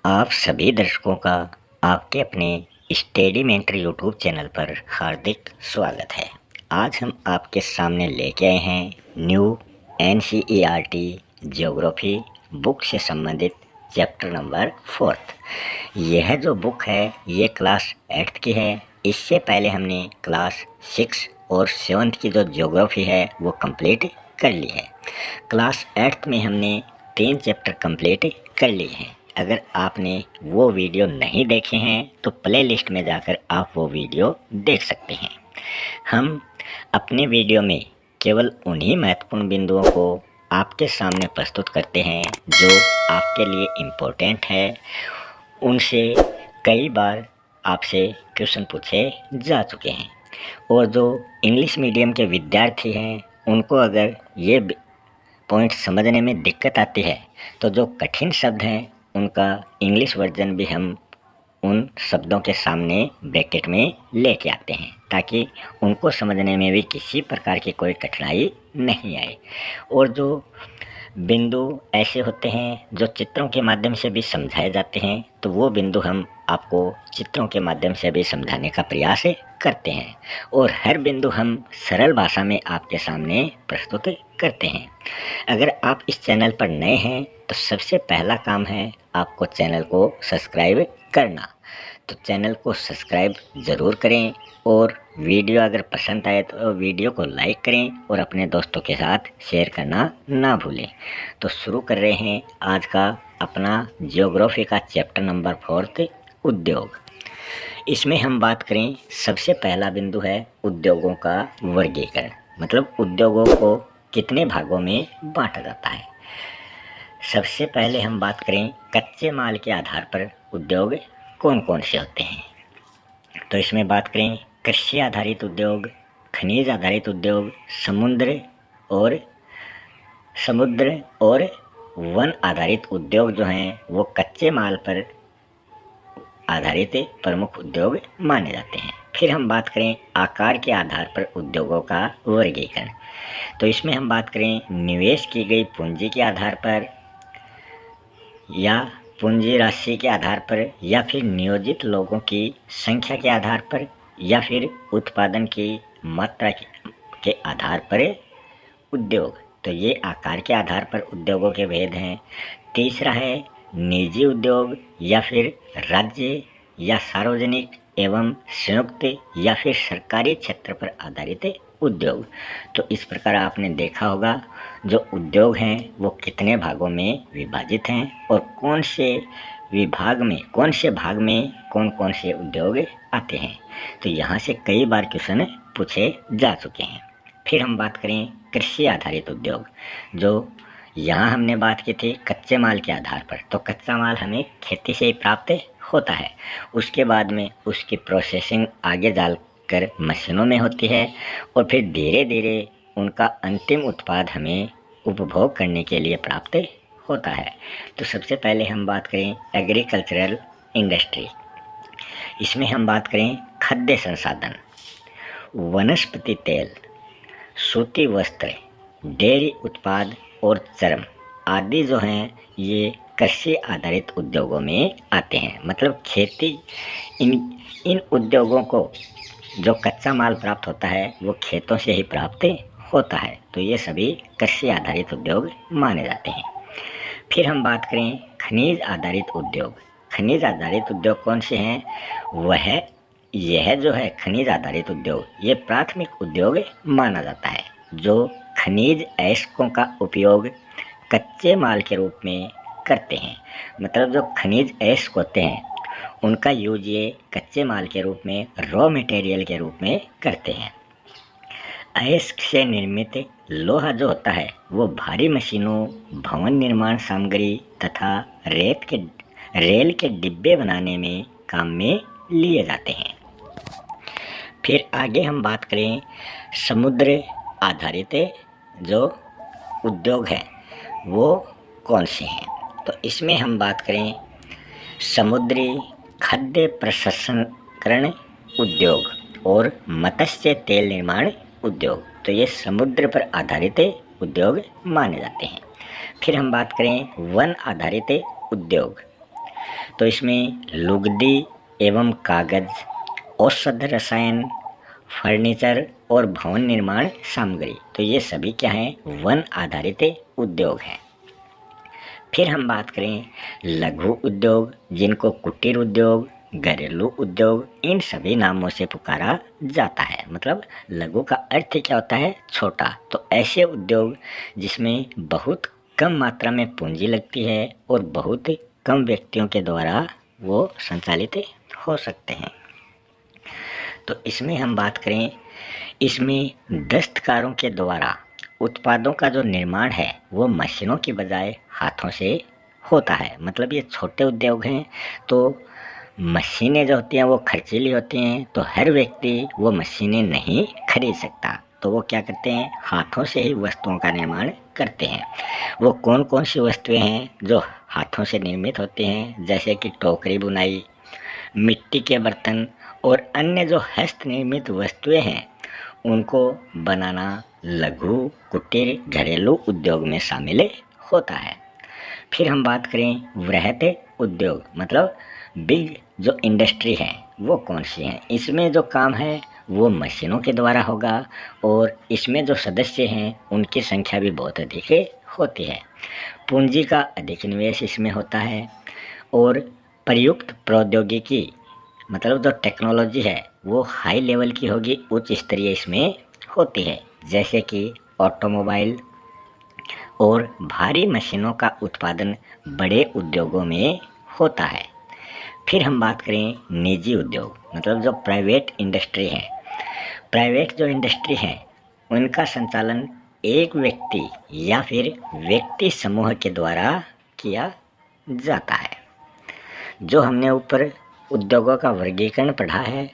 आप सभी दर्शकों का आपके अपने स्टडी मेंटर यूट्यूब चैनल पर हार्दिक स्वागत है। आज हम आपके सामने लेके आए हैं न्यू NCERT ज्योग्राफी बुक से संबंधित चैप्टर नंबर 4। यह जो बुक है ये क्लास 8th की है। इससे पहले हमने क्लास 6 और 7th की जो ज्योग्राफी है वो कंप्लीट कर ली है। क्लास 8th में हमने 3 चैप्टर कंप्लीट कर लिए हैं। अगर आपने वो वीडियो नहीं देखे हैं तो प्ले लिस्ट में जाकर आप वो वीडियो देख सकते हैं। हम अपने वीडियो में केवल उन्हीं महत्वपूर्ण बिंदुओं को आपके सामने प्रस्तुत करते हैं जो आपके लिए इम्पोर्टेंट है। उनसे कई बार आपसे क्वेश्चन पूछे जा चुके हैं और जो इंग्लिश मीडियम के विद्यार्थी हैं उनको अगर ये पॉइंट समझने में दिक्कत आती है तो जो कठिन शब्द हैं उनका इंग्लिश वर्जन भी हम उन शब्दों के सामने ब्रैकेट में लेके आते हैं ताकि उनको समझने में भी किसी प्रकार की कोई कठिनाई नहीं आए। और जो बिंदु ऐसे होते हैं जो चित्रों के माध्यम से भी समझाए जाते हैं तो वो बिंदु हम आपको चित्रों के माध्यम से भी समझाने का प्रयास करते हैं और हर बिंदु हम सरल भाषा में आपके सामने प्रस्तुत करते हैं। अगर आप इस चैनल पर नए हैं तो सबसे पहला काम है आपको चैनल को सब्सक्राइब करना। तो चैनल को सब्सक्राइब ज़रूर करें और वीडियो अगर पसंद आए तो वीडियो को लाइक करें और अपने दोस्तों के साथ शेयर करना ना भूलें। तो शुरू कर रहे हैं आज का अपना ज्योग्राफी का चैप्टर नंबर 4 उद्योग। इसमें हम बात करें, सबसे पहला बिंदु है उद्योगों का वर्गीकरण, मतलब उद्योगों को कितने भागों में बांटा जाता है। सबसे पहले हम बात करें कच्चे माल के आधार पर उद्योग कौन कौन से होते हैं। तो इसमें बात करें कृषि आधारित उद्योग, खनिज आधारित उद्योग, समुद्र और वन आधारित उद्योग जो हैं वो कच्चे माल पर आधारित प्रमुख उद्योग माने जाते हैं। फिर हम बात करें आकार के आधार पर उद्योगों का वर्गीकरण। तो इसमें हम बात करें निवेश की गई पूंजी के आधार पर या पूंजी राशि के आधार पर या फिर नियोजित लोगों की संख्या के आधार पर या फिर उत्पादन की मात्रा के आधार पर उद्योग। तो ये आकार के आधार पर उद्योगों के भेद हैं। तीसरा है निजी उद्योग या फिर राज्य या सार्वजनिक एवं संयुक्त या फिर सरकारी क्षेत्र पर आधारित उद्योग। तो इस प्रकार आपने देखा होगा जो उद्योग हैं वो कितने भागों में विभाजित हैं और कौन से भाग में कौन कौन से उद्योग आते हैं। तो यहाँ से कई बार क्वेश्चन पूछे जा चुके हैं। फिर हम बात करें कृषि आधारित उद्योग, जो यहाँ हमने बात की थी कच्चे माल के आधार पर। तो कच्चा माल हमें खेती से ही प्राप्त होता है, उसके बाद में उसकी प्रोसेसिंग आगे डालकर मशीनों में होती है और फिर धीरे धीरे उनका अंतिम उत्पाद हमें उपभोग करने के लिए प्राप्त होता है। तो सबसे पहले हम बात करें एग्रीकल्चरल इंडस्ट्री। इसमें हम बात करें खाद्य संसाधन, वनस्पति तेल, सूती वस्त्र, डेयरी उत्पाद और चर्म आदि जो हैं ये कृषि आधारित उद्योगों में आते हैं। मतलब खेती, इन उद्योगों को जो कच्चा माल प्राप्त होता है वो खेतों से ही प्राप्त होता है। तो ये सभी कृषि आधारित उद्योग माने जाते हैं। फिर हम बात करें खनिज आधारित उद्योग। खनिज आधारित उद्योग कौन से हैं? यह जो है खनिज आधारित उद्योग ये प्राथमिक उद्योग माना जाता है जो खनिज अयस्कों का उपयोग कच्चे माल के रूप में करते हैं। मतलब जो खनिज अयस्क होते हैं उनका यूज ये कच्चे माल के रूप में, रॉ मटेरियल के रूप में करते हैं। अयस्क से निर्मित लोहा जो होता है वो भारी मशीनों, भवन निर्माण सामग्री तथा रेल के डिब्बे बनाने में काम में लिए जाते हैं। फिर आगे हम बात करें समुद्र आधारित जो उद्योग है वो कौन से हैं। तो इसमें हम बात करें समुद्री खाद्य प्रसंस्करण उद्योग और मत्स्य तेल निर्माण उद्योग। तो ये समुद्र पर आधारित उद्योग माने जाते हैं। फिर हम बात करें वन आधारित उद्योग। तो इसमें लुगदी एवं कागज, औषध रसायन, फर्नीचर और भवन निर्माण सामग्री, तो ये सभी क्या हैं, वन आधारित उद्योग हैं। फिर हम बात करें लघु उद्योग, जिनको कुटीर उद्योग, घरेलू उद्योग, इन सभी नामों से पुकारा जाता है। मतलब लघु का अर्थ क्या होता है, छोटा। तो ऐसे उद्योग जिसमें बहुत कम मात्रा में पूंजी लगती है और बहुत कम व्यक्तियों के द्वारा वो संचालित हो सकते हैं। तो इसमें हम बात करें, इसमें दस्तकारों के द्वारा उत्पादों का जो निर्माण है वो मशीनों की बजाय हाथों से होता है। मतलब ये छोटे उद्योग हैं, तो मशीनें जो होती हैं वो खर्चीली होती हैं, तो हर व्यक्ति वो मशीनें नहीं खरीद सकता। तो वो क्या करते हैं, हाथों से ही वस्तुओं का निर्माण करते हैं। वो कौन कौन सी वस्तुएं हैं जो हाथों से निर्मित होती हैं, जैसे कि टोकरी बुनाई, मिट्टी के बर्तन और अन्य जो हस्त निर्मित वस्तुएं हैं, उनको बनाना लघु, कुटीर, घरेलू उद्योग में शामिल होता है। फिर हम बात करें वृहत उद्योग, मतलब बिग जो इंडस्ट्री है वो कौन सी है। इसमें जो काम है वो मशीनों के द्वारा होगा और इसमें जो सदस्य हैं उनकी संख्या भी बहुत अधिक होती है। पूंजी का अधिक निवेश इसमें होता है और प्रयुक्त प्रौद्योगिकी, मतलब जो टेक्नोलॉजी है वो हाई लेवल की होगी, उच्च स्तरीय इसमें होती है, जैसे कि ऑटोमोबाइल और भारी मशीनों का उत्पादन बड़े उद्योगों में होता है। फिर हम बात करें निजी उद्योग, मतलब जो प्राइवेट इंडस्ट्री है। प्राइवेट जो इंडस्ट्री है उनका संचालन एक व्यक्ति या फिर व्यक्ति समूह के द्वारा किया जाता है। जो हमने ऊपर उद्योगों का वर्गीकरण पढ़ा है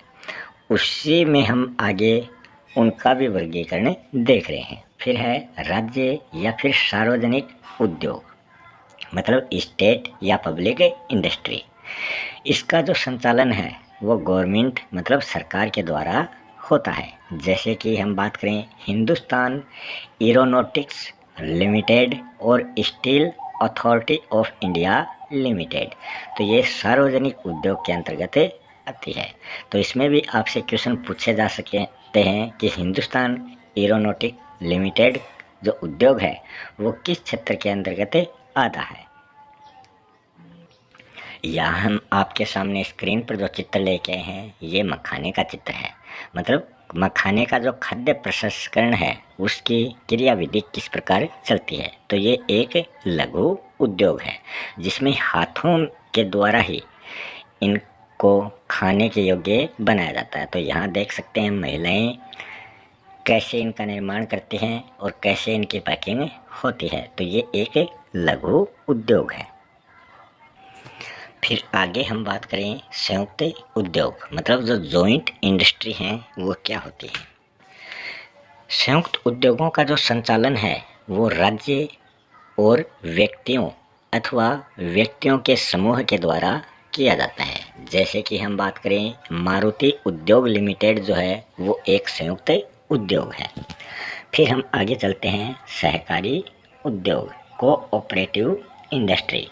उसी में हम आगे उनका भी वर्गीकरण देख रहे हैं। फिर है राज्य या फिर सार्वजनिक उद्योग, मतलब स्टेट या पब्लिक इंडस्ट्री। इसका जो संचालन है वो गवर्नमेंट, मतलब सरकार के द्वारा होता है। जैसे कि हम बात करें हिंदुस्तान एरोनॉटिक्स लिमिटेड और steel authority of India limited, तो ये सार्वजनिक उद्योग के अंतर्गत आती है। तो इसमें भी आपसे क्वेश्चन पूछे जा सकते हैं कि हिंदुस्तान एरोनॉटिक लिमिटेड जो उद्योग है वो किस क्षेत्र के अंतर्गत आता है। यहाँ हम आपके सामने स्क्रीन पर जो चित्र लेके आए हैं ये मखाने का चित्र है। मतलब मखाने का जो खाद्य प्रसंस्करण है उसकी क्रियाविधि किस प्रकार चलती है। तो ये एक लघु उद्योग है जिसमें हाथों के द्वारा ही इनको खाने के योग्य बनाया जाता है। तो यहाँ देख सकते हैं महिलाएं कैसे इनका निर्माण करती हैं और कैसे इनकी पैकिंग होती है। तो ये एक लघु उद्योग है। फिर आगे हम बात करें संयुक्त उद्योग, मतलब जो जॉइंट इंडस्ट्री हैं वो क्या होती है। संयुक्त उद्योगों का जो संचालन है वो राज्य और व्यक्तियों अथवा व्यक्तियों के समूह के द्वारा किया जाता है। जैसे कि हम बात करें मारुति उद्योग लिमिटेड जो है वो एक संयुक्त उद्योग है। फिर हम आगे चलते हैं सहकारी उद्योग, कोऑपरेटिव इंडस्ट्री।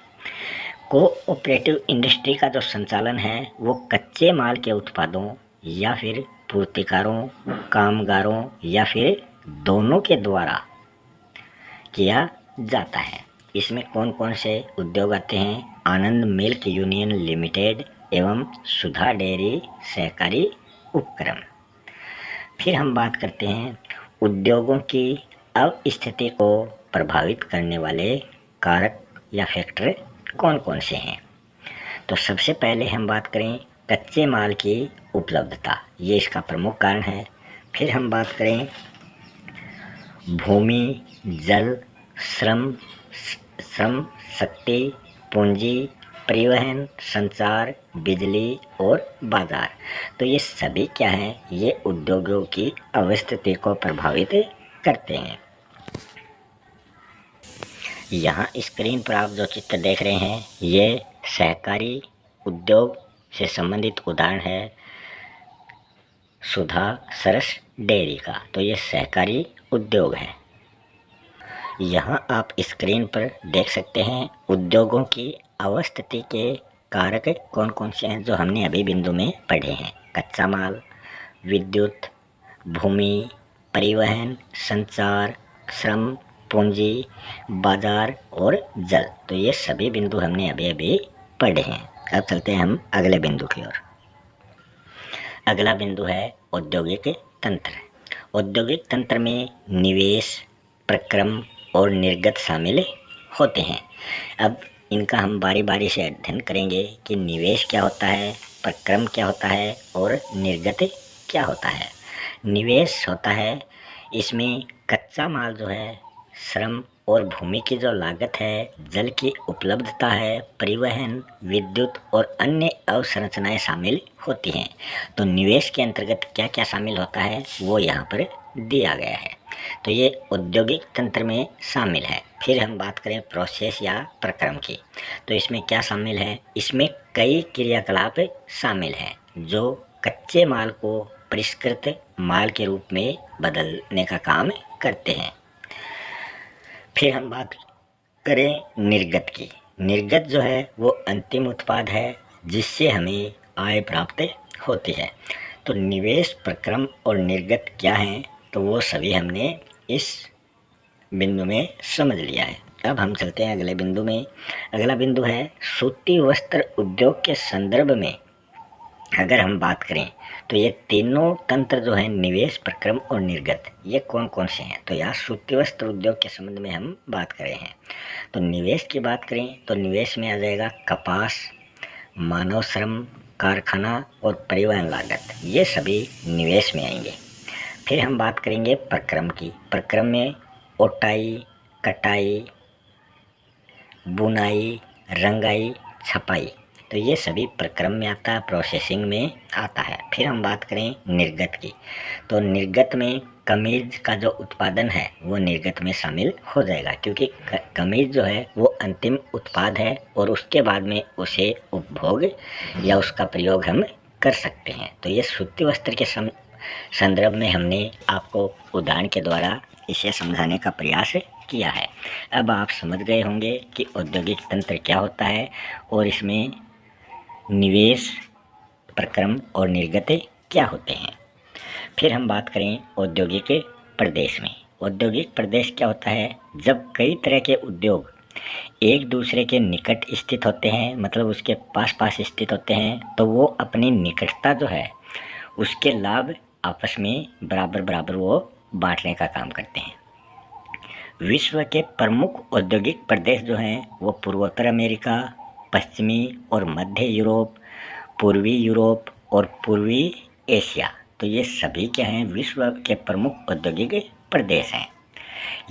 कोऑपरेटिव इंडस्ट्री का जो संचालन है वो कच्चे माल के उत्पादों या फिर पूर्तिकारों, कामगारों या फिर दोनों के द्वारा किया जाता है। इसमें कौन कौन से उद्योग आते हैं, आनंद मिल्क यूनियन लिमिटेड एवं सुधा डेयरी सहकारी उपक्रम। फिर हम बात करते हैं उद्योगों की अवस्थिति को प्रभावित करने वाले कारक या फैक्टर कौन कौन से हैं। तो सबसे पहले हम बात करें कच्चे माल की उपलब्धता, ये इसका प्रमुख कारण है। फिर हम बात करें भूमि, जल, श्रम, शक्ति, पूंजी, परिवहन, संचार, बिजली और बाजार। तो ये सभी क्या हैं, ये उद्योगों की अवस्थिति को प्रभावित करते हैं। यहाँ स्क्रीन पर आप जो चित्र देख रहे हैं ये सहकारी उद्योग से संबंधित उदाहरण है सुधा सरस डेयरी का। तो ये सहकारी उद्योग है। यहाँ आप स्क्रीन पर देख सकते हैं उद्योगों की अवस्थिति के कारक कौन कौन से हैं जो हमने अभी बिंदु में पढ़े हैं? कच्चा माल, विद्युत, भूमि, परिवहन, संचार, श्रम, पूंजी, बाजार और जल। तो ये सभी बिंदु हमने अभी अभी पढ़े हैं। अब चलते हैं हम अगले बिंदु की ओर। अगला बिंदु है औद्योगिक तंत्र। औद्योगिक तंत्र में निवेश, प्रक्रम और निर्गत शामिल होते हैं। अब इनका हम बारी बारी से अध्ययन करेंगे कि निवेश क्या होता है, प्रक्रम क्या होता है और निर्गत क्या होता है। निवेश होता है, इसमें कच्चा माल जो है, श्रम और भूमि की जो लागत है, जल की उपलब्धता है, परिवहन, विद्युत और अन्य अवसंरचनाएं शामिल होती हैं। तो निवेश के अंतर्गत क्या क्या शामिल होता है वो यहाँ पर दिया गया है। तो ये औद्योगिक तंत्र में शामिल है। फिर हम बात करें प्रोसेस या प्रक्रम की, तो इसमें क्या शामिल है? इसमें कई क्रियाकलाप शामिल हैं जो कच्चे माल को परिष्कृत माल के रूप में बदलने का काम करते हैं। फिर हम बात करें निर्गत की। निर्गत जो है वो अंतिम उत्पाद है जिससे हमें आय प्राप्त होती है। तो निवेश, प्रक्रम और निर्गत क्या हैं, तो वो सभी हमने इस बिंदु में समझ लिया है। अब हम चलते हैं अगले बिंदु में। अगला बिंदु है सूती वस्त्र उद्योग के संदर्भ में अगर हम बात करें तो ये तीनों तंत्र जो है निवेश, प्रक्रम और निर्गत, ये कौन कौन से हैं? तो यहाँ सूती वस्त्र उद्योग के संबंध में हम बात कर रहे हैं। तो निवेश की बात करें तो निवेश में आ जाएगा कपास, मानव श्रम, कारखाना और परिवहन लागत, ये सभी निवेश में आएंगे। फिर हम बात करेंगे प्रक्रम की। प्रक्रम में ओटाई, कटाई, बुनाई, रंगाई, छपाई, तो ये सभी प्रक्रम में आता है, प्रोसेसिंग में आता है। फिर हम बात करें निर्गत की, तो निर्गत में कमीज का जो उत्पादन है वो निर्गत में शामिल हो जाएगा, क्योंकि कमीज जो है वो अंतिम उत्पाद है और उसके बाद में उसे उपभोग या उसका प्रयोग हम कर सकते हैं। तो ये सूती वस्त्र के संदर्भ में हमने आपको उदाहरण के द्वारा इसे समझाने का प्रयास किया है। अब आप समझ गए होंगे कि औद्योगिक तंत्र क्या होता है और इसमें निवेश, प्रक्रम और निर्गत क्या होते हैं। फिर हम बात करें औद्योगिक प्रदेश में। औद्योगिक प्रदेश क्या होता है? जब कई तरह के उद्योग एक दूसरे के निकट स्थित होते हैं, मतलब उसके पास पास स्थित होते हैं, तो वो अपनी निकटता जो है उसके लाभ आपस में बराबर बराबर वो बांटने का काम करते हैं। विश्व के प्रमुख औद्योगिक प्रदेश जो हैं वो पूर्वोत्तर अमेरिका, पश्चिमी और मध्य यूरोप, पूर्वी यूरोप और पूर्वी एशिया, तो ये सभी क्या हैं? विश्व के प्रमुख औद्योगिक प्रदेश हैं।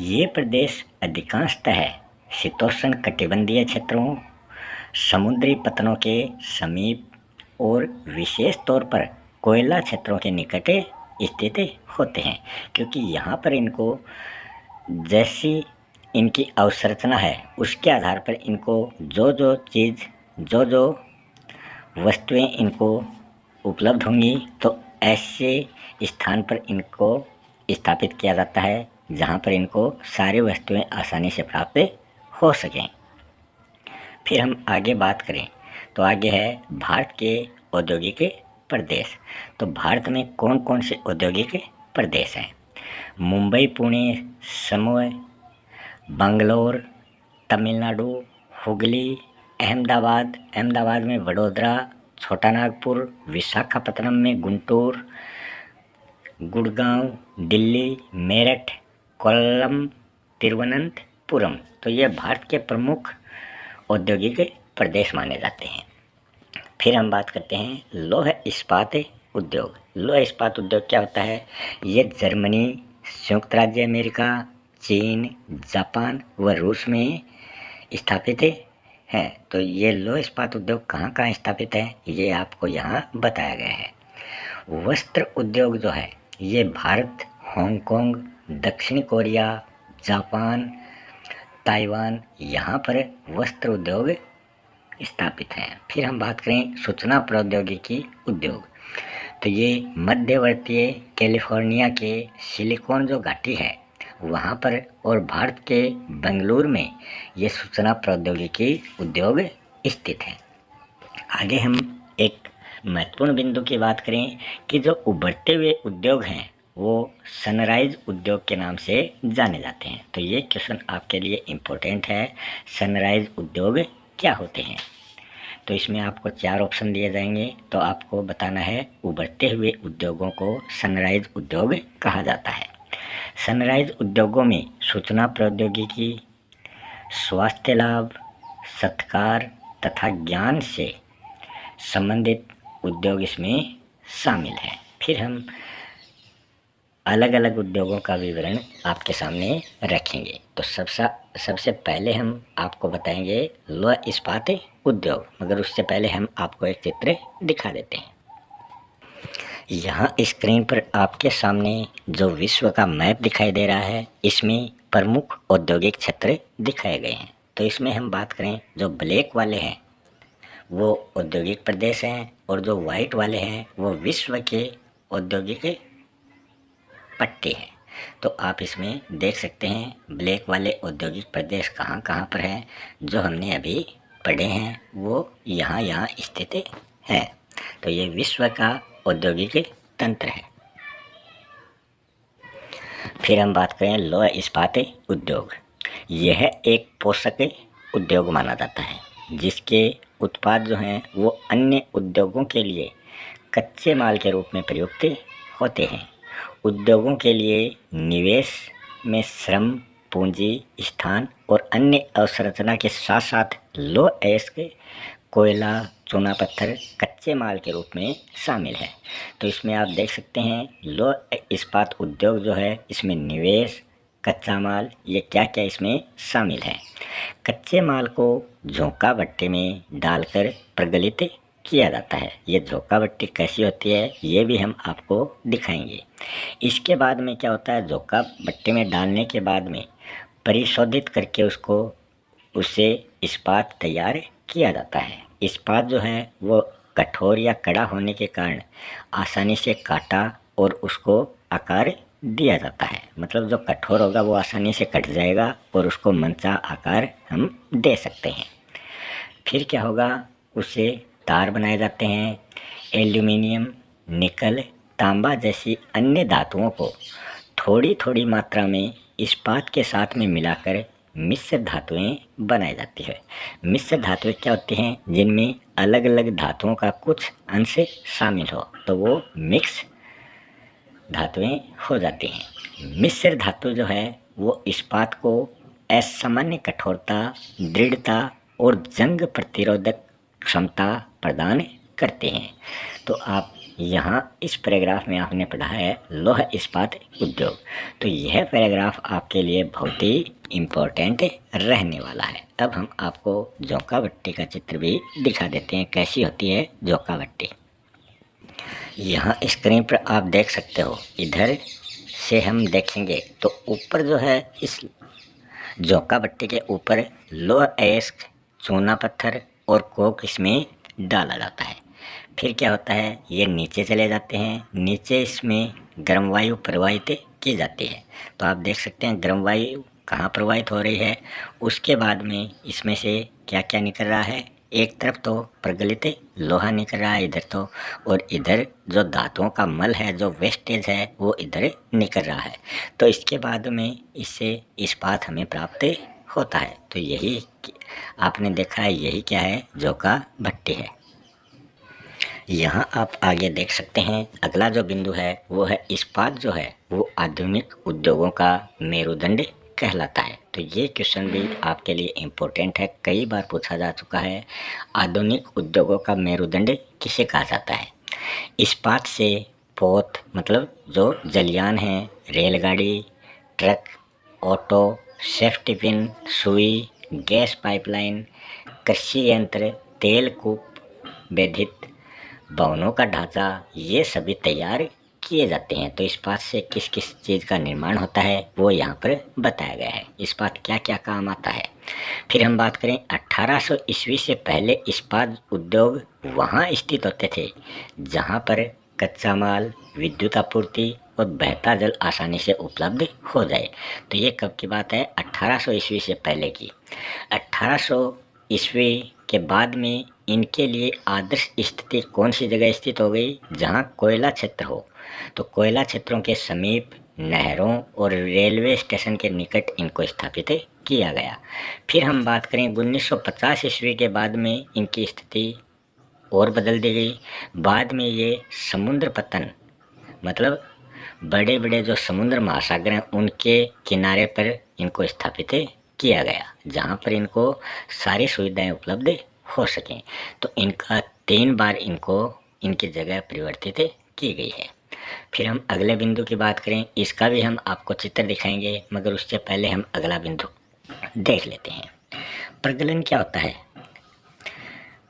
ये प्रदेश अधिकांशतः शीतोष्ण कटिबंधीय क्षेत्रों, समुद्री पतनों के समीप और विशेष तौर पर कोयला क्षेत्रों के निकट स्थित होते हैं, क्योंकि यहाँ पर इनको जैसी इनकी अवसंरचना है उसके आधार पर इनको जो वस्तुएं इनको उपलब्ध होंगी तो ऐसे स्थान पर इनको स्थापित किया जाता है जहाँ पर इनको सारी वस्तुएं आसानी से प्राप्त हो सकें। फिर हम आगे बात करें तो आगे है भारत के औद्योगिक प्रदेश। तो भारत में कौन कौन से औद्योगिक प्रदेश हैं? मुंबई, पुणे, समूह, बंगलोर, तमिलनाडु, हुगली, अहमदाबाद में वडोदरा, छोटा नागपुर, विशाखापत्तनम में गुंटूर, गुड़गांव, दिल्ली, मेरठ, कोल्लम, तिरुवनंतपुरम, तो ये भारत के प्रमुख औद्योगिक प्रदेश माने जाते हैं। फिर हम बात करते हैं लौह इस्पात उद्योग। लौह इस्पात उद्योग क्या होता है? ये जर्मनी, संयुक्त राज्य अमेरिका, चीन, जापान व रूस में स्थापित है। तो ये लौह इस्पात उद्योग कहाँ कहाँ स्थापित है ये आपको यहाँ बताया गया है। वस्त्र उद्योग जो है ये भारत, हांगकांग, दक्षिण कोरिया, जापान, ताइवान, यहाँ पर वस्त्र उद्योग स्थापित हैं। फिर हम बात करें सूचना प्रौद्योगिकी उद्योग, तो ये मध्यवर्तीय कैलिफोर्निया के सिलिकॉन जो घाटी है वहाँ पर और भारत के बेंगलुरु में ये सूचना प्रौद्योगिकी उद्योग स्थित है। आगे हम एक महत्वपूर्ण बिंदु की बात करें कि जो उभरते हुए उद्योग हैं वो सनराइज उद्योग के नाम से जाने जाते हैं। तो ये क्वेश्चन आपके लिए इम्पोर्टेंट है, सनराइज उद्योग क्या होते हैं। तो इसमें आपको 4 ऑप्शन दिए जाएंगे, तो आपको बताना है उभरते हुए उद्योगों को सनराइज उद्योग कहा जाता है। सनराइज उद्योगों में सूचना प्रौद्योगिकी, स्वास्थ्य लाभ, सत्कार तथा ज्ञान से संबंधित उद्योग इसमें शामिल है। फिर हम अलग अलग उद्योगों का विवरण आपके सामने रखेंगे। तो सबसे पहले हम आपको बताएंगे लौह इस्पात उद्योग, मगर उससे पहले हम आपको एक चित्र दिखा देते हैं। यहाँ स्क्रीन पर आपके सामने जो विश्व का मैप दिखाई दे रहा है, इसमें प्रमुख औद्योगिक क्षेत्र दिखाए गए हैं। तो इसमें हम बात करें, जो ब्लैक वाले हैं वो औद्योगिक प्रदेश हैं और जो वाइट वाले हैं वो विश्व के औद्योगिक पट्टे हैं। तो आप इसमें देख सकते हैं ब्लैक वाले औद्योगिक प्रदेश कहाँ कहाँ पर हैं, जो हमने अभी पढ़े हैं वो यहाँ स्थित है। तो ये विश्व का औद्योगिक तंत्र है। फिर हम बात करें लौह इस्पात उद्योग। यह एक पोषक उद्योग माना जाता है, जिसके उत्पाद जो हैं वो अन्य उद्योगों के लिए कच्चे माल के रूप में प्रयुक्त होते हैं। उद्योगों के लिए निवेश में श्रम, पूंजी, स्थान और अन्य अवसंरचना के साथ साथ लौह अयस्क, कोयला, चूना पत्थर कच्चे माल के रूप में शामिल है। तो इसमें आप देख सकते हैं लौह इस्पात उद्योग जो है, इसमें निवेश, कच्चा माल, ये क्या क्या इसमें शामिल है। कच्चे माल को झोंका भट्टे में डालकर प्रगलित किया जाता है। ये झोंका भट्टी कैसी होती है ये भी हम आपको दिखाएंगे। इसके बाद में क्या होता है, झोंका भट्टे में डालने के बाद में परिशोधित करके उससे इस्पात तैयार किया जाता है। इस्पात जो है वो कठोर या कड़ा होने के कारण आसानी से काटा और उसको आकार दिया जाता है। मतलब जो कठोर होगा वो आसानी से कट जाएगा और उसको मनचाहा आकार हम दे सकते हैं। फिर क्या होगा, उससे तार बनाए जाते हैं। एल्यूमिनियम, निकल, तांबा जैसी अन्य धातुओं को थोड़ी थोड़ी मात्रा में इस्पात के साथ में मिलाकर मिश्र धातुएं बनाई जाती है। मिश्र धातुएं क्या होती हैं, जिनमें अलग अलग धातुओं का कुछ अंश शामिल हो, तो वो मिक्स धातुएं हो जाती हैं। मिश्र धातु जो है वो इस्पात को असामान्य कठोरता, दृढ़ता और जंग प्रतिरोधक क्षमता प्रदान करते हैं। तो आप यहाँ इस पैराग्राफ में आपने पढ़ा है लौह इस्पात उद्योग। तो यह पैराग्राफ आपके लिए बहुत ही इम्पोर्टेंट रहने वाला है। अब हम आपको झोंका भट्टी का चित्र भी दिखा देते हैं, कैसी होती है झोंका भट्टी। यहाँ स्क्रीन पर आप देख सकते हो, इधर से हम देखेंगे तो ऊपर जो है इस झोंका भट्टी के ऊपर लौह अयस्क, चूना पत्थर और कोक इसमें डाला जाता है। फिर क्या होता है, ये नीचे चले जाते हैं। नीचे इसमें गर्म वायु प्रवाहित की जाती है। तो आप देख सकते हैं गर्म वायु कहाँ प्रवाहित हो रही है। उसके बाद में इसमें से क्या क्या निकल रहा है, एक तरफ तो प्रगलित लोहा निकल रहा है इधर तो, और इधर जो धातुओं का मल है, जो वेस्टेज है, वो इधर निकल रहा है। तो इसके बाद में इससे इस्पात हमें प्राप्त होता है। तो यही आपने देखा है, यही क्या है, झोंका भट्टी है। यहाँ आप आगे देख सकते हैं अगला जो बिंदु है वो है इस्पात जो है वो आधुनिक उद्योगों का मेरुदंड कहलाता है। तो ये क्वेश्चन भी आपके लिए इम्पोर्टेंट है, कई बार पूछा जा चुका है। आधुनिक उद्योगों का मेरुदंड किसे कहा जाता है। इस्पात से पोत मतलब जो जलयान है, रेलगाड़ी, ट्रक, ऑटो, सेफ्टी पिन, सुई, गैस पाइपलाइन, कृषि यंत्र, तेल कूप, विद्युत भवनों का ढांचा, ये सभी तैयार किए जाते हैं। तो इस्पात से किस किस चीज़ का निर्माण होता है वो यहाँ पर बताया गया है, इस्पात क्या क्या काम आता है। फिर हम बात करें 1800 ईस्वी से पहले इस्पात उद्योग वहाँ स्थित होते थे जहाँ पर कच्चा माल, विद्युत आपूर्ति और बहता जल आसानी से उपलब्ध हो जाए। तो ये कब की बात है, 1800 ईस्वी से पहले की। 1800 ईस्वी के बाद में इनके लिए आदर्श स्थिति कौन सी जगह स्थित हो गई? जहाँ कोयला क्षेत्र हो। तो कोयला क्षेत्रों के समीप, नहरों और रेलवे स्टेशन के निकट इनको स्थापित किया गया। फिर हम बात करें 1950 ईस्वी के बाद में इनकी स्थिति और बदल दी गई। बाद में ये समुद्र पतन, मतलब बड़े बड़े जो समुद्र महासागर हैं उनके किनारे पर इनको स्थापित किया गया, जहाँ पर इनको सारी सुविधाएं उपलब्ध हो सकें। तो इनका 3 बार इनको इनकी जगह परिवर्तित की गई है। फिर हम अगले बिंदु की बात करें, इसका भी हम आपको चित्र दिखाएंगे, मगर उससे पहले हम अगला बिंदु देख लेते हैं। प्रगलन क्या होता है?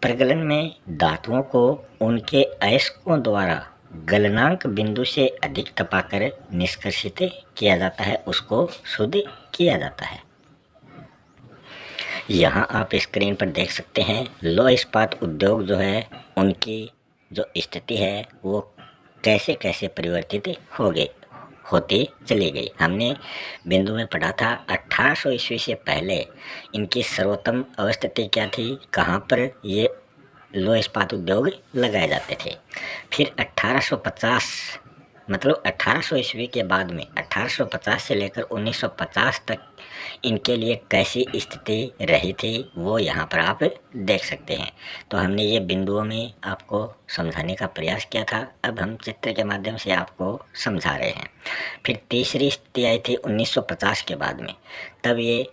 प्रगलन में धातुओं को उनके अयस्कों द्वारा गलनांक बिंदु से अधिक तपाकर निष्कर्षित किया जाता है, उसको शुद्ध किया जाता है। यहाँ आप स्क्रीन पर देख सकते हैं लौह इस्पात उद्योग जो है उनकी जो स्थिति है वो कैसे कैसे परिवर्तित होती चली गई। हमने बिंदु में पढ़ा था 1800 ईस्वी से पहले इनकी सर्वोत्तम अवस्थिति क्या थी, कहाँ पर ये लौह इस्पात उद्योग लगाए जाते थे। फिर 1850 मतलब 1800 ईस्वी के बाद में 1850 से लेकर 1950 तक इनके लिए कैसी स्थिति रही थी वो यहाँ पर आप देख सकते हैं। तो हमने ये बिंदुओं में आपको समझाने का प्रयास किया था, अब हम चित्र के माध्यम से आपको समझा रहे हैं। फिर तीसरी स्थिति आई थी 1950 के बाद में, तब ये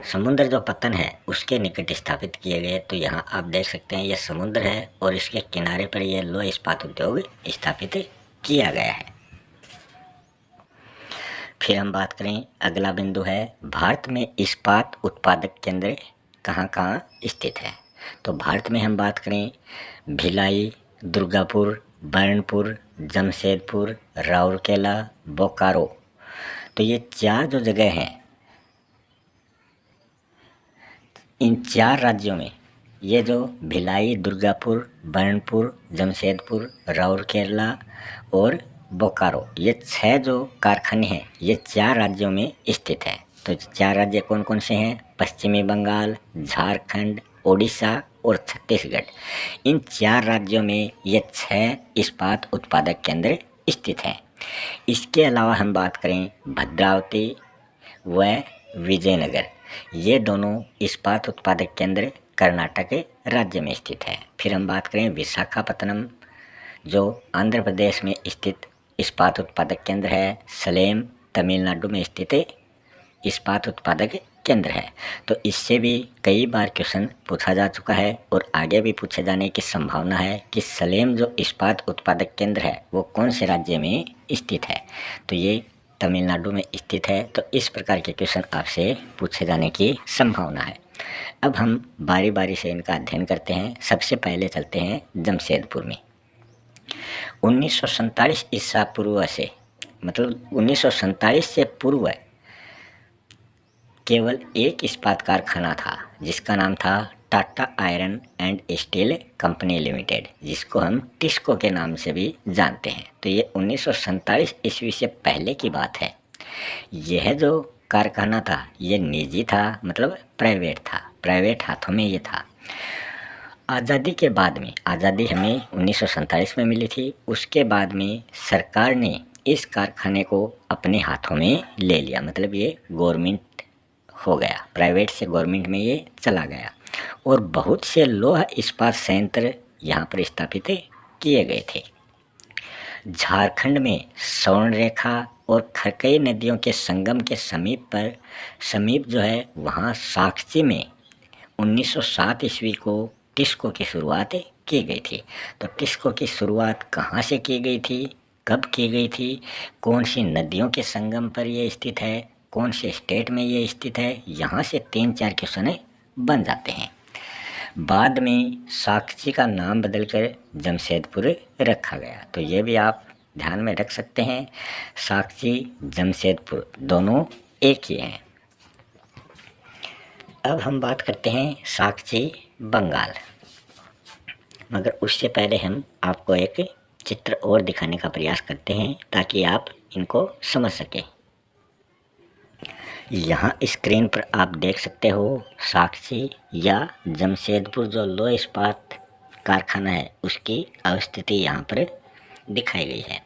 समुद्र जो पतन है उसके निकट स्थापित किए गए। तो यहाँ आप देख सकते हैं ये समुद्र है और इसके किनारे पर यह लौह इस्पात उद्योग स्थापित किया गया है। फिर हम बात करें, अगला बिंदु है भारत में इस्पात उत्पादक केंद्र कहाँ कहाँ स्थित है। तो भारत में हम बात करें भिलाई, दुर्गापुर, बर्नपुर, जमशेदपुर, राउरकेला, बोकारो। तो ये 4 जो जगह हैं, इन 4 राज्यों में ये जो भिलाई, दुर्गापुर, बर्नपुर, जमशेदपुर, राउरकेला और बोकारो, ये 6 जो कारखाने हैं ये 4 राज्यों में स्थित है। तो 4 राज्य कौन कौन से हैं? पश्चिमी बंगाल, झारखंड, ओडिशा और छत्तीसगढ़। इन 4 राज्यों में ये 6 इस्पात उत्पादक केंद्र स्थित हैं। इसके अलावा हम बात करें भद्रावती व विजयनगर, ये दोनों इस्पात उत्पादक केंद्र कर्नाटक राज्य में स्थित है। फिर हम बात करें विशाखापत्तनम, जो आंध्र प्रदेश में स्थित इस्पात उत्पादक केंद्र है। सलेम तमिलनाडु में स्थित इस्पात उत्पादक केंद्र है। तो इससे भी कई बार क्वेश्चन पूछा जा चुका है और आगे भी पूछे जाने की संभावना है कि सलेम जो इस्पात उत्पादक केंद्र है वो कौन से राज्य में स्थित है। तो ये तमिलनाडु में स्थित है। तो इस प्रकार के क्वेश्चन आपसे पूछे जाने की संभावना है। अब हम बारी बारी से इनका अध्ययन करते हैं। सबसे पहले चलते हैं जमशेदपुर में। 1947 ईसा पूर्व से, मतलब 1947 से पूर्व केवल एक इस्पात कारखाना था जिसका नाम था Tata iron and steel company limited, जिसको हम टिस्को के नाम से भी जानते हैं। तो ये 1947 ईस्वी से पहले की बात है। यह जो कारखाना था ये निजी था, मतलब प्राइवेट था, प्राइवेट हाथों में ये था। आज़ादी के बाद में, आज़ादी हमें 1947 में मिली थी, उसके बाद में सरकार ने इस कारखाने को अपने हाथों में ले लिया, मतलब ये गवर्नमेंट हो गया, प्राइवेट से गवर्नमेंट में ये चला गया और बहुत से लौह इस्पात संयंत्र यहाँ पर स्थापित किए गए थे। झारखंड में स्वर्णरेखा और खरकई नदियों के संगम के समीप जो है वहाँ साक्षी में 1907 ईस्वी को टिस्को की शुरुआत की गई थी। तो टिस्को की शुरुआत कहाँ से की गई थी, कब की गई थी, कौन सी नदियों के संगम पर ये स्थित है, कौन से स्टेट में ये स्थित है, यहाँ से 3-4 क्वेश्चन बन जाते हैं। बाद में साक्षी का नाम बदलकर जमशेदपुर रखा गया। तो ये भी आप ध्यान में रख सकते हैं, साक्षी जमशेदपुर दोनों एक ही हैं। अब हम बात करते हैं साक्षी बंगाल, मगर उससे पहले हम आपको एक चित्र और दिखाने का प्रयास करते हैं ताकि आप इनको समझ सकें। यहाँ स्क्रीन पर आप देख सकते हो साक्षी या जमशेदपुर जो लौह इस्पात कारखाना है उसकी अवस्थिति यहाँ पर दिखाई गई है।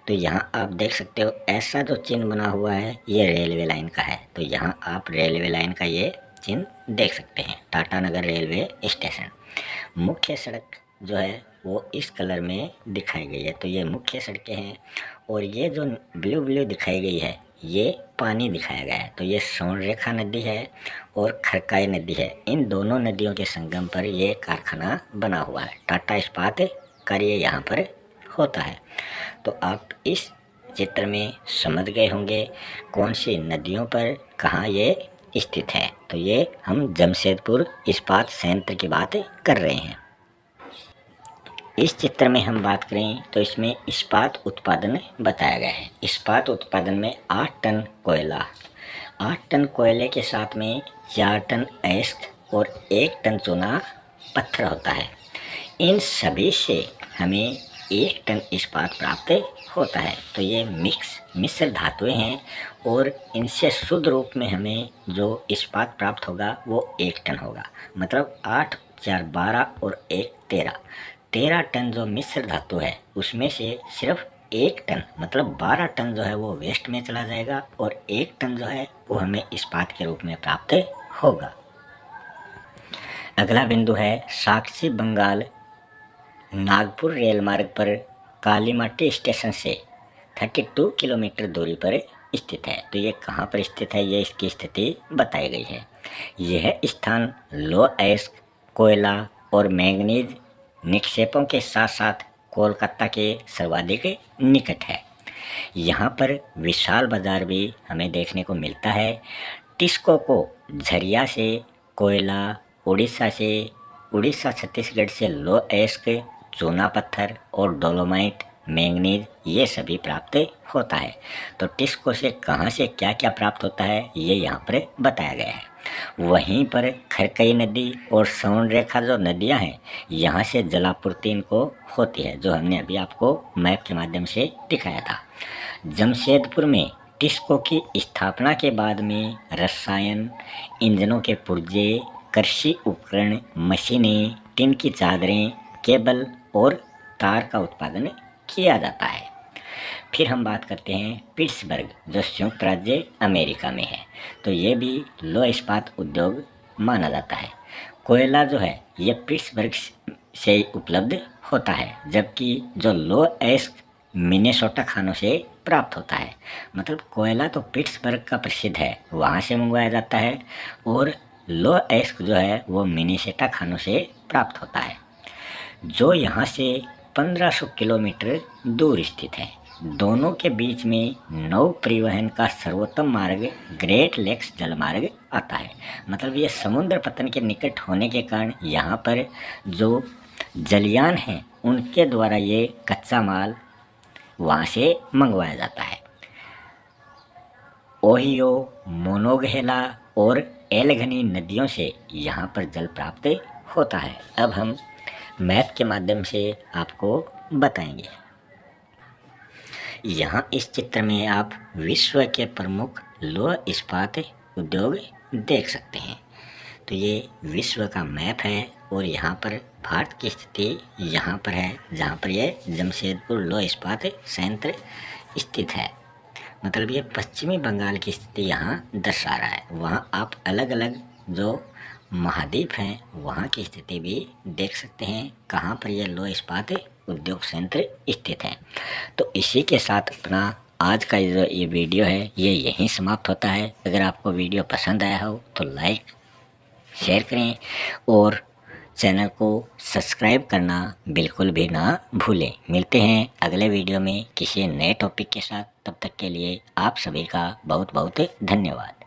तो यहाँ आप देख सकते हो ऐसा जो चिन्ह बना हुआ है ये रेलवे लाइन का है। तो यहाँ आप रेलवे लाइन का ये चिन्ह देख सकते हैं, टाटा नगर रेलवे स्टेशन। मुख्य सड़क जो है वो इस कलर में दिखाई गई है। तो ये मुख्य सड़कें हैं और ये जो ब्लू ब्लू दिखाई गई है ये पानी दिखाया गया है। तो ये स्वर्णरेखा नदी है और खरकाई नदी है। इन दोनों नदियों के संगम पर ये कारखाना बना हुआ है। टाटा इस्पात कार्य यहाँ पर होता है। तो आप इस चित्र में समझ गए होंगे कौन सी नदियों पर कहाँ ये स्थित है। तो ये हम जमशेदपुर इस्पात संयंत्र की बात कर रहे हैं। इस चित्र में हम बात करें तो इसमें इस्पात उत्पादन बताया गया है। इस्पात उत्पादन में 8 टन कोयला, 8 टन कोयले के साथ में 4 टन अयस्क और 1 टन चूना पत्थर होता है। इन सभी से हमें 1 टन इस्पात प्राप्त होता है। तो ये मिश्र धातुएं हैं और इनसे शुद्ध रूप में हमें जो इस्पात प्राप्त होगा वो 1 टन होगा। मतलब 8, 4, 12 और 1, 13 टन जो मिश्र धातु है उसमें से सिर्फ 1 टन मतलब 12 टन जो है वो वेस्ट में चला जाएगा और 1 टन जो है वो हमें इस्पात के रूप में प्राप्त होगा। अगला बिंदु है साक्षी बंगाल नागपुर रेल मार्ग पर कालीमाटी स्टेशन से 32 किलोमीटर दूरी पर स्थित है। तो ये कहाँ पर स्थित है, ये इसकी स्थिति बताई गई है। यह स्थान लौह अयस्क, कोयला और मैंगनीज निक्षेपों के साथ साथ कोलकाता के सर्वाधिक निकट है। यहाँ पर विशाल बाजार भी हमें देखने को मिलता है। टिस्को को झरिया से कोयला, उड़ीसा छत्तीसगढ़ से लौह अयस्क, चूना पत्थर और डोलोमाइट, मैंगनीज ये सभी प्राप्त होता है। तो टिस्को से कहाँ से क्या क्या प्राप्त होता है ये यहाँ पर बताया गया है। वहीं पर खरकई नदी और स्वर्णरेखा जो नदियाँ हैं यहाँ से जलापूर्ति इनको होती है, जो हमने अभी आपको मैप के माध्यम से दिखाया था। जमशेदपुर में टिस्को की स्थापना के बाद में रसायन, इंजनों के पुर्जे, कृषि उपकरण, मशीनें, टिन की चादरें, केबल और तार का उत्पादन किया जाता है। फिर हम बात करते हैं पिट्सबर्ग जो संयुक्त राज्य अमेरिका में है। तो ये भी लौह इस्पात उद्योग माना जाता है। कोयला जो है ये पिट्सबर्ग से उपलब्ध होता है, जबकि जो लौह अयस्क मिनेसोटा खानों से प्राप्त होता है। मतलब कोयला तो पिट्सबर्ग का प्रसिद्ध है, वहाँ से मंगवाया जाता है और लौह अयस्क जो है वो मिनेसोटा खानों से प्राप्त होता है, जो यहाँ से 1500 किलोमीटर दूर स्थित है। दोनों के बीच में नौ परिवहन का सर्वोत्तम मार्ग ग्रेट लेक्स जलमार्ग आता है। मतलब ये समुद्र पतन के निकट होने के कारण यहाँ पर जो जलयान हैं उनके द्वारा ये कच्चा माल वहाँ से मंगवाया जाता है। ओहियो, मोनोगहेला और एलघनी नदियों से यहाँ पर जल प्राप्त होता है। अब हम मैप के माध्यम से आपको बताएंगे। यहाँ इस चित्र में आप विश्व के प्रमुख लौह इस्पात उद्योग देख सकते हैं। तो ये विश्व का मैप है और यहाँ पर भारत की स्थिति यहाँ पर है, जहाँ पर ये जमशेदपुर लौह इस्पात संयंत्र स्थित है। मतलब ये पश्चिमी बंगाल की स्थिति यहाँ दर्शा रहा है। वहाँ आप अलग अलग जो महाद्वीप हैं वहाँ की स्थिति भी देख सकते हैं, कहाँ पर यह लौह इस्पात उद्योग संयंत्र स्थित है। तो इसी के साथ अपना आज का जो ये वीडियो है ये यहीं समाप्त होता है। अगर आपको वीडियो पसंद आया हो तो लाइक शेयर करें और चैनल को सब्सक्राइब करना बिल्कुल भी ना भूलें। मिलते हैं अगले वीडियो में किसी नए टॉपिक के साथ। तब तक के लिए आप सभी का बहुत बहुत धन्यवाद।